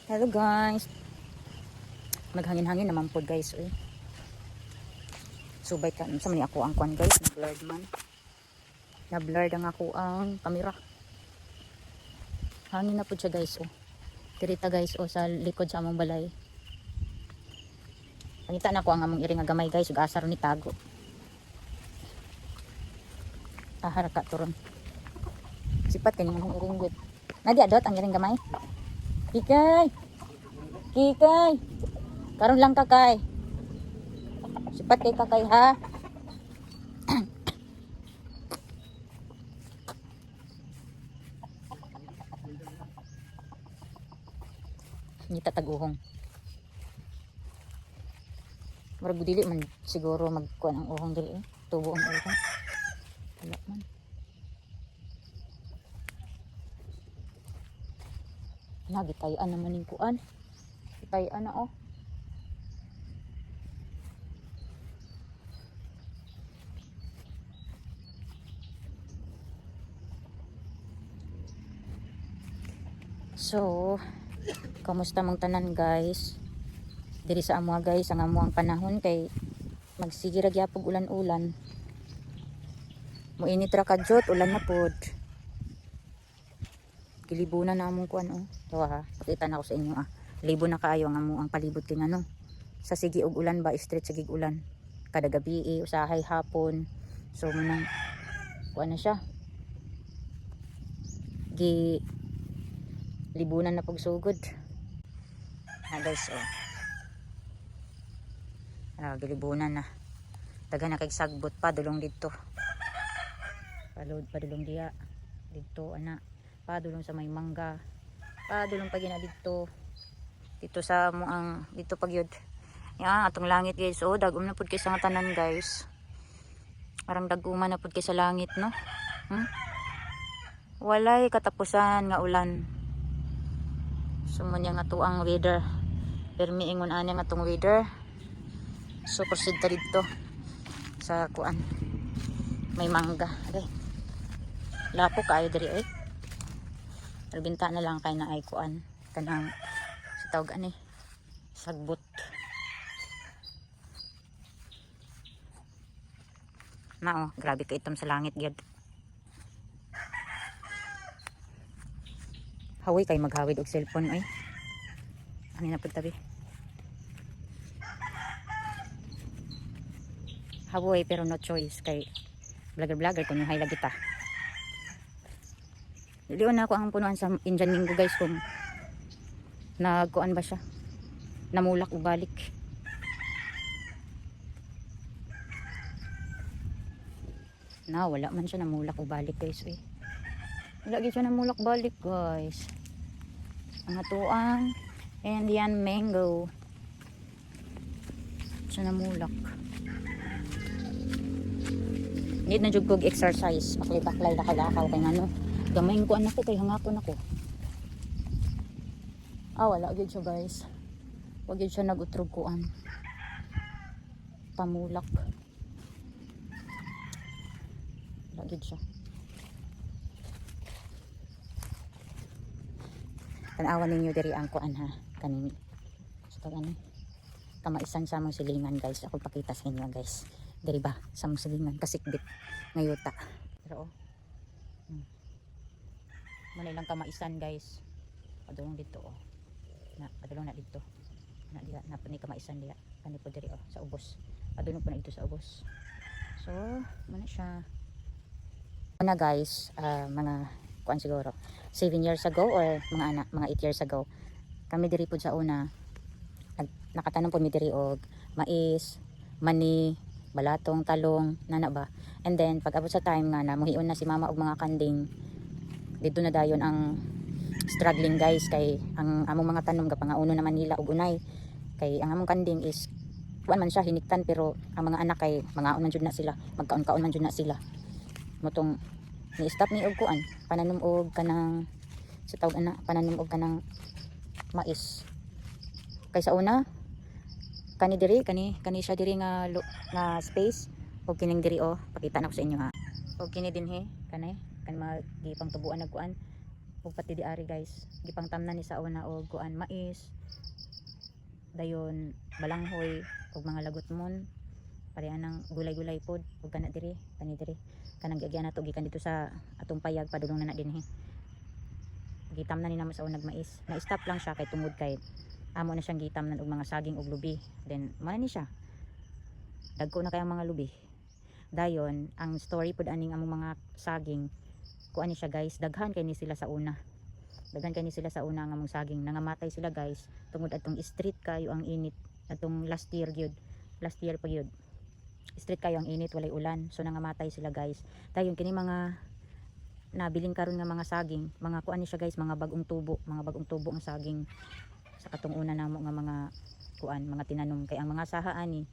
Hello guys. Naghangin-hangin naman po guys. Subay ka. Sa mani ako ang kwan guys. Na-blurred man. Na-blurred ang ako ang kamera. Hangin na po siya guys. Tirita guys sa likod sa among balay. Pangita na ko ang among iring agamay guys. Ug asar ni tago. Ahar ka turon. Sipat kanyang among iring good. Nadi adot ang iring gamay. Kikay! Kikay! Karon lang kakay. Sipat kay kakay ha. Ngita taguhong. Murag dili man siguro magkuan ang uhong dili Tubo ang uhong. Wala man. Nagitayan naman ning kuan. Gitayan na So, kamusta mong tanan guys? Diri sa amo guys, ang amo ang panahon kay magsige ra gyapon ulan-ulan. Moinit ra kadyot, ulan na pod. Gilibunan na among kuan Tawa ha, pakita na ko sa inyo Libo na kaayo ang amo ang palibot king sa sige og ulan ba, straight sa gig ulan. Kada gabi usahay hapon. So munang kuan na siya. Libunan na pagsugod. Guys gilibunan na. Daghan na kay sagbot pa dulong dito. Palod pa dulong diya. Dito padulong sa may mangga. Padulong pa gina dito. Dito sa muang dito pagyud. Yan atong langit guys. Dagom na pud kay sa tanan guys. Parang daguman na pud kay sa langit no. Walay katapusan nga ulan. Sumunya nga tuang weather. Permi ingon ani nga tong weather. So proceed ta dito sa kuan. May mangga. Okay. Lapo kayo diri Albinta na lang kay na ay kuan. Kanang sa tawag sagbot. Grabe ka itom sa langit gyud. Hawi kay maghawid og cellphone Ano na pud tabi. Hawi pero no choice kay vlogger kun hay lagi ta. Dilion na ako ang punuan sa Indian Minggo guys kung nagkuan ba siya. Namulak og balik. Wala man siya namulak og balik guys Wala gyud siya namulak balik guys. Ang atuang Indian mango. Siya namulak. Need na jud kog exercise. Maklay-baklay lakal-lakaw kay gamay ko anak ko kay hangapon ako. Wala gyud siya guys. Wag gyud siya nagutrog kuan. Pamulak. Wala gyud siya. Tanawan ninyo diri ang kuan ha. Kaning sa kamaisan sa mong silingan guys. Ako pakita sa inyo guys. Diri ba sa mong silingan kasikbit ngayuta. Pero muna ilang kamaisan guys. Padulong dito padulong na dito. Na ni kamaisan diya. Kani po diri sa ubos. Padulong po na dito sa ubos. So, muna siya. Una guys, mga kuan siguro 7 years ago or mga 8 years ago. Kami diri po sa una nakatanom po mi diri og mais, mani, balatong, talong, ba. And then pag abot sa time nga na muhion na si mama og mga kanding. Dito na dayon ang struggling guys kay ang among mga tanom gapangauno naman nila og unay kay ang among kanding is kuan man siya hiniktan pero ang mga anak kay mangaon man jud na sila magkaon-kaon man jud na sila motong ni-stop ni og kuan pananom og kanang sa tawag pananom og kanang mais kay sa una kani siya diri nga space og kining diri pakita na ko sa inyo ha og kini dinhi kanay kan magipang tubuan nagkuan ug pati di ari guys gipangtamnan ni sa una og kuan mais, dayon balanghoy ug mga lagutmon, pareha ng gulay-gulay pod ug kana diri kani diri kanang giagyan nato gikan dito sa atong payag padulong na dinhi. Gitamnan ni namo sa unag mais, na stop lang siya kay tungod kay amo na siyang gitamnan og mga saging ug lubi, then mao ni siya dagko na kay ang mga lubi. Dayon ang story pod aning among mga saging kuan ni siya guys, daghan kay ni sila sa una, daghan kay ni sila sa una nga among saging, nangamatay sila guys tungod atong street kayo ang init atong last year pa gyud street kayo ang init, walay ulan, so nangamatay sila guys. Dayon kini mga nabiling karon nga mga saging, mga kuan ni siya guys, mga bagong tubo ang saging sa katong una namo nga mga kuan, mga tinanom. Kay ang mga saha ani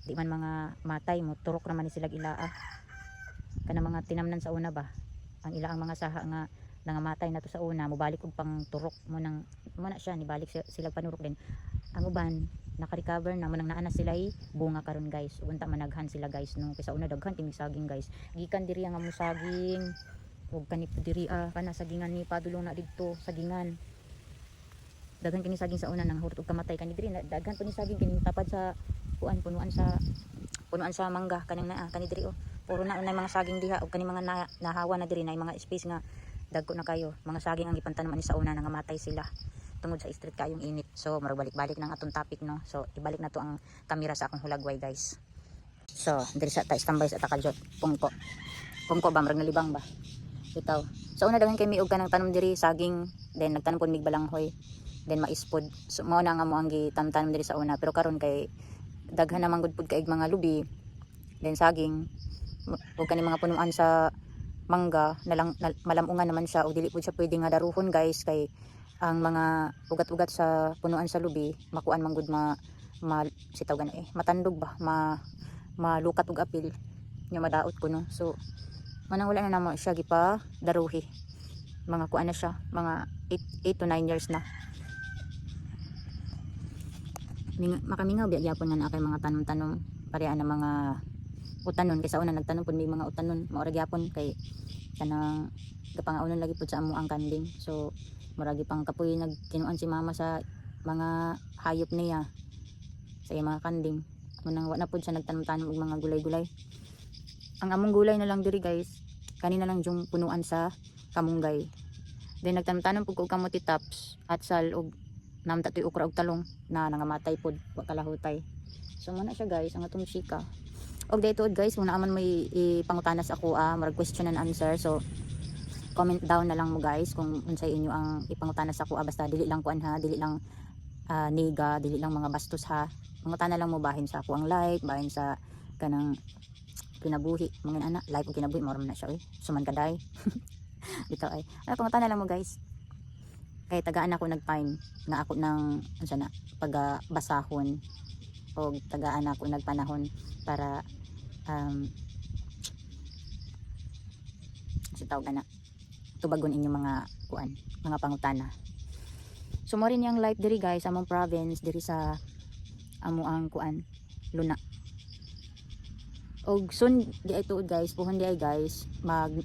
di man mga matay mo, turok naman ni sila ilaa kana mga tinamnan sa una ba, ang ilaang mga saha nga nangamatay na to sa una, mobalik og pang turok mo nang na siya, nibalik sila panurok din. Ang uban naka-recover na mo nang naana sila bunga karon guys, unta managhan sila guys nung sa una daghan timig saging guys, gikan diri ang among saging ug kanip diri kana sagingan ni padulong na didto sagingan, daghan kini saging sa una nang hurot og kamatay kani diri daghan po ni saging kini tapad sa kuan punuan sa mangga kanang naa kani diri puro na unay mga saging diha ug kani mga nahawa na diri na mga space nga dagko na kayo mga saging ang gipantanom ani sa una nangamatay sila tungod sa street kayong init. So marag balik-balik ng atong topic no, so ibalik na to ang kamera sa akong hulagway guys. So diri sa ta standby sa takajot pungko ba marag nalibang ba bitaw. So una daghan kay mi og kanang tanom diri saging, then nagtanom pud mig balanghoy, then maispod. So mao na nga mo ang gitamtanom diri sa una, pero karon kay daghan na manggod pud kaig mga lubi, then saging ug kani mga punuan sa mangga malamungan naman siya ug dili pud siya pwede nga daruhon guys, kay ang mga ugat-ugat sa punuan sa lubi makuan manggod sitaw gana matandog ba, malukat og apil nya madaot ko no. So manang wala na namo siya gipa daruhi, mga kuan na siya mga 8 to 9 years na. Makamingaw biya gyapon nga na kay mga tanom-tanom pareha na mga utanon, kaysa una nagtanom pud may mga utanon maura gyapon kay kanang gapangaunon lagi pud sa amo ang kanding. So maragi pang kapoy nagkinuan si mama sa mga hayop niya sa mga kanding, manang wa na pud siya nagtanom-tanom og mga gulay-gulay. Ang among gulay na lang diri guys kanina lang yung punuan sa kamunggay, then nagtanom-tanom pud og kamuti tops at sal og namtatoy okra og talong na nangamatay pud wa kalahutay. So muna siya guys ang atong chika. Og dayto guys muna man may ipangutanas ako marag question and answer, so comment down na lang mo guys kung unsay inyo ang ipangutanas ako basta dili lang kuan ha, dili lang niga, dili lang mga bastos ha, mangutana lang mo bahin sa ako ang like, bahin sa kanang kinabuhi mga anak like og kinabuhi mo man na siya suman kaday bitaw ay pangutana lang mo guys, kay tagaan ako nag-time nga ako nang unsa na pagbasahon o tagaan ako nagpanahon para sitaw na tubagon inyong mga kuan, mga pangutana. So mo rin yung life diri guys among province diri sa amo ang kuan Luna. Og soon di ay tuod guys, puhon di ay guys mag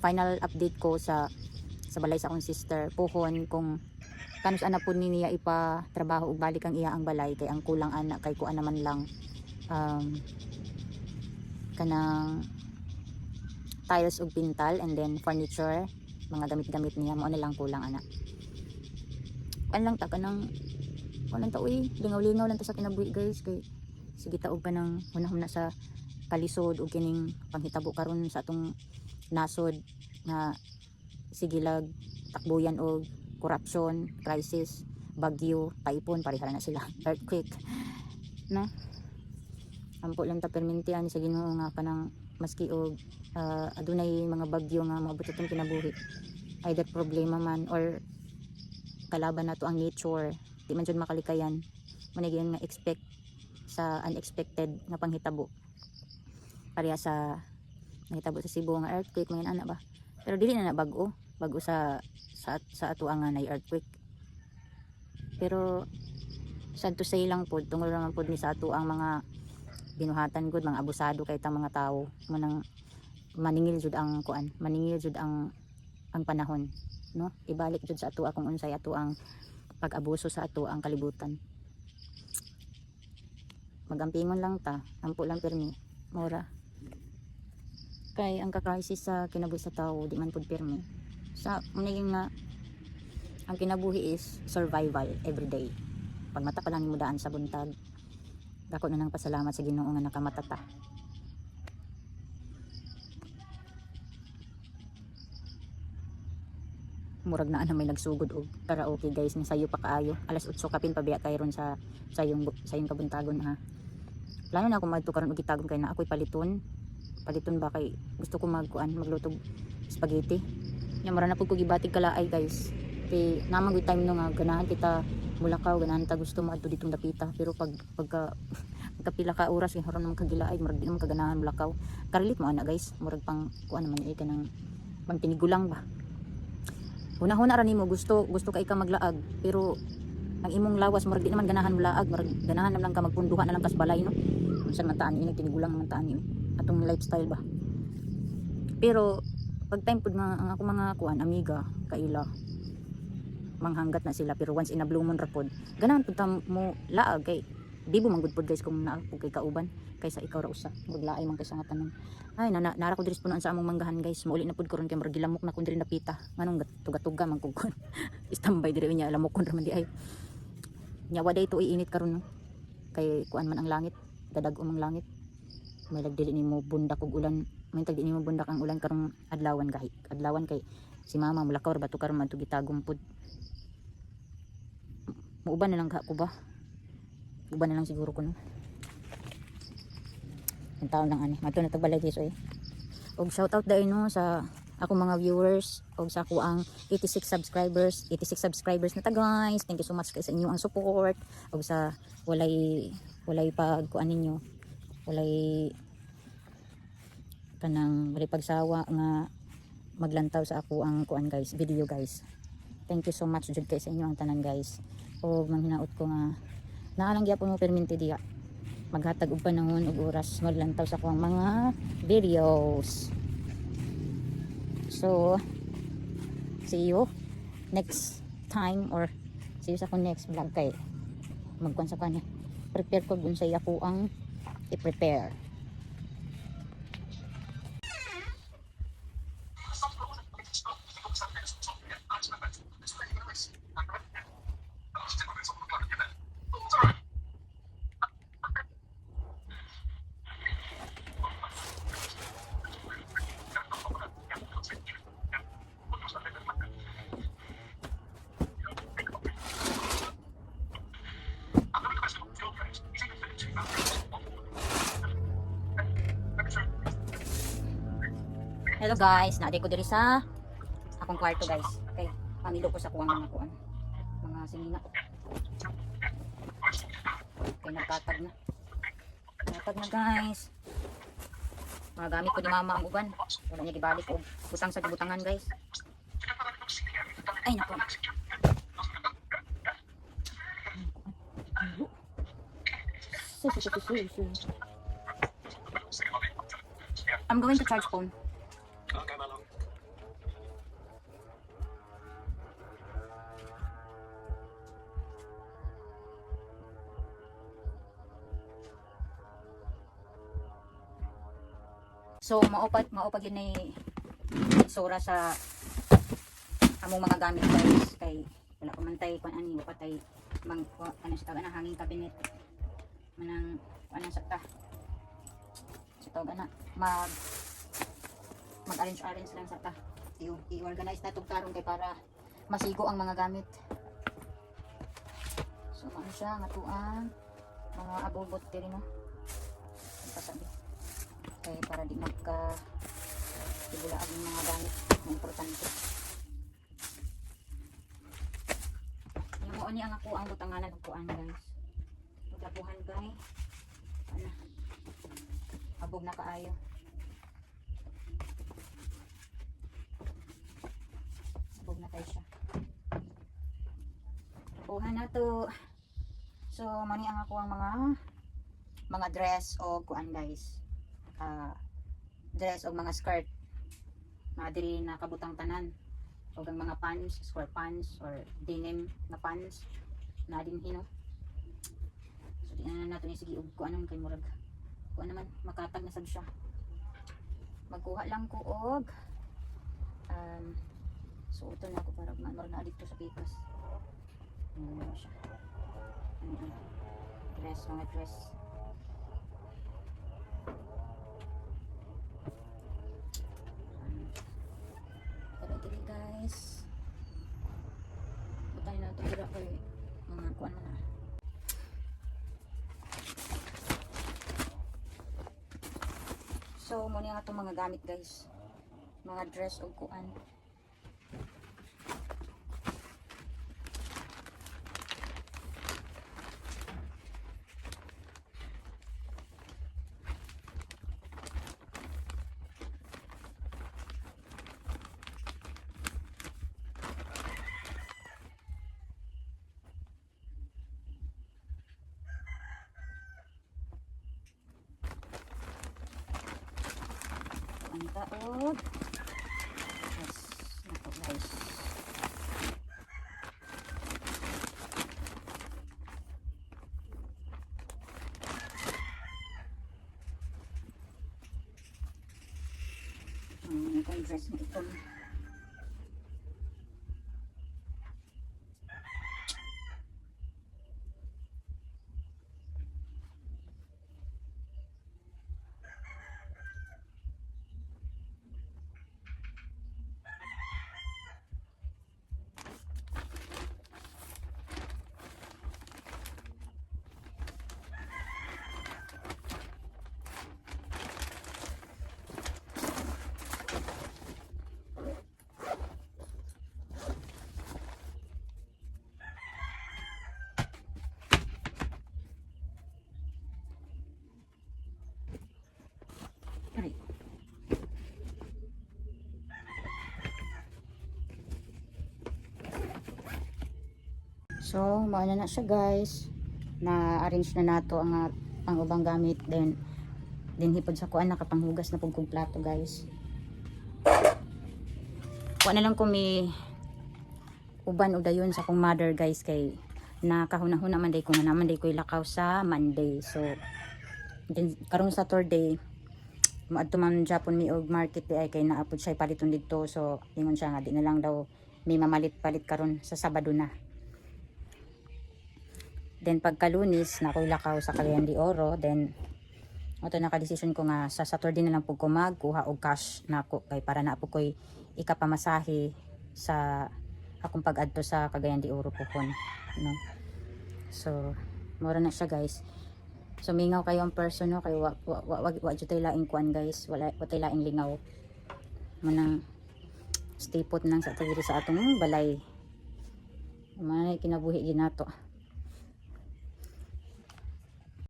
final update ko sa balay sa akong sister, puhon kung kanus ana pud ni niya ipa trabaho ug balik ang iya ang balay, kay ang kulang ana kay kuan naman lang kanang tiles ug pintal and then furniture, mga gamit-gamit niya mo na lang kulang ana. Kan lang ta kanang walang ta lingaw-lingaw lang ta sa kinabuhi guys, kay sige taog pa nang hunahon na sa kalisod ug kining panghitabo karon sa atong nasod nga sigilag takbuyan og corruption, crisis, bagyo, typhoon, pareha na sila, earthquake no. Ampo lang ta permintian sa Ginoo nga kanang maski og adunay mga bagyo nga maabot atong kinabuhi, either problema man or kalaban nato ang nature, di man jud makalikayan mo na nga expect sa unexpected nga panghitabo pareha sa nahitabo sa Cebu nga earthquake mga ana ba, pero dili na bago sa ato ang nga earthquake, pero sad to say lang pod tungod lang pod ni sa ato ang mga binuhatan gud, mga abusado kay ta mga tawo manang maningil jud ang kuan, maningil jud ang panahon. no, ibalik jud sa ato kung unsay ato ang pag-abuso sa ato ang kalibutan. Magampingon lang ta, ampo lang pirmi, mura. Kay ang kakrisis sa kinabuhi sa tao di man pud pirmi. Sa naging nga ang kinabuhi is survival everyday. Pag mata pa lang nimo daan sa buntag, dako na nang pasalamat sa Ginoo nga nakamata ta. Murag naa na may nagsugod og karaoke guys, ni sayo pa kaayo. Alas 8 kapin pabiya kay ron sa sayong kabuntagon ha. Plano na ako madto karon og gitagon kay na ako'y paliton ba kay gusto ko magluto spaghetti. Nya mara na pud ko gibatig kalaay guys. Kay namang good time no nga ganahan kita mulakaw, ganahan ta gusto mo adto ditong dapita, pero pagka pila ka oras kay haron naman kagilaay murag di naman kaganahan mulakaw. Karilit mo ana guys, murag pang kuan naman ka nang pang tinigulang ba. Una-una ra nimo gusto kay ka maglaag, pero ang imong lawas murag di naman ganahan mo laag, murag ganahan na lang ka magpunduha na lang kas balay no. Unsa man taan ini tinigulang man taan ini atong lifestyle ba. Pero pag time pud nga ang ako mga kuan amiga kaila manghanggat na sila, pero once in a blue moon ra pod ganahan pud ta mo laag kay di mo manggod pod guys kung naa pud kay kauban kaysa ikaw ra usa maglaay man kaysa nga tanan. Ay nara ko diris punuan sa among manggahan guys, mauli na pud karon kay murag gilamok na kun diri napita nganong tuga-tuga man kung standby diri nya lamok kun ra man di ay nya waday to iinit karon no? Kay kuan man ang langit, dadag ang langit, may lagdili nimo bundak og ulan, may tagdi nimo bundak ang ulan karong adlawan kay si mama mulakaw ra bato karon man to gitagom pud. Muuban na lang ka ko ba, uban na lang siguro ko no. Ang taon lang ani mato na tagbalay guys oy. Og shout out dai no sa ako mga viewers og sa ako ang 86 subscribers na ta guys. Thank you so much kay sa inyo ang support og sa walay pag kuan ninyo, walay kanang walay pagsawa nga maglantaw sa ako ang kuan guys, video guys. Thank you so much jud kay sa inyo ang tanan guys. Og manghinaot ko nga naa lang gyapon mo perminti diya maghatag og panahon og oras maglantaw sa akong mga videos. So see you next time or see you sa akong next vlog kay magkuan sa kanya prepare ko dun sa ako ang i-prepare. Hello guys, naaday ko diri sa akong kwarto guys. Okay, pamilo ko sa kuwang mga kuan. Mga sinina. Okay, nagkatag na. Nagkatag na guys. Mga gamit ko ni mama ang uban. Wala niya gibalik og butang sa gibutangan guys. Ay nako. I'm going to charge phone. So maupag yun ay sura sa among mga gamit guys kay wala pa man tay kun ani wa patay mang ano sa taga na hanging cabinet manang anong sakta sa tawag na mag-arrange lang sa ta i-organize na itong karong kay para masigo ang mga gamit. So ano siya nga tuang mga abobot diri no ang pasabi kay para di magka ibulaan ng mga gamit na importante. Yung mo ni ang ako ang butanganan ng kuan guys. Maglabuhan kay ano abog na kaayo. Abog na tayo siya. Labuhan na to. So mani ang ako ang mga dress o kuan guys. Dress o mga skirt na diri nakabutang tanan o ang mga pants, square pants or denim na pants na din hino. So di na nato ni sige ug kuan naman kay murag kuan naman makatag na sad siya. Magkuha lang ko og suoton ako para murag na dito sa pikas. Ano siya? Dress, mga dress. Tara guys. Butay na ito kira kay mga kuan na. So muna nga itong mga gamit guys. Mga dress o kuan. Ang taod. Yes, nako guys. Ang dress na ito. Aray. So, mauna na siya guys. Na-arrange na nato ang ubang gamit. Then hipod sa kuan nakapanghugas na pug kong plato guys. Kuha na lang ko may uban o dayon sa kong mother guys kay nakahuna-huna man day ko na naman day ko ilakaw sa Monday. So, then karong Saturday maadto man Japon mi og market di ay kay naapod siya paliton didto. So ingon siya nga di na lang daw may mamalit-palit karon sa Sabado na. Then pagka Lunes na ko lakaw sa Cagayan de Oro. Then ato naka-decision ko nga sa Saturday na lang pug ko magkuha og cash nako kay para na po koy ikapamasahe sa akong pag-adto sa Cagayan de Oro pohon, no. So mura na siya guys. So mingaw kayo ang person no kay wa jud tay laing kuan guys, wala tay laing lingaw. Manang stay put nang sa tagiri sa atong balay. Manay kinabuhi ginato.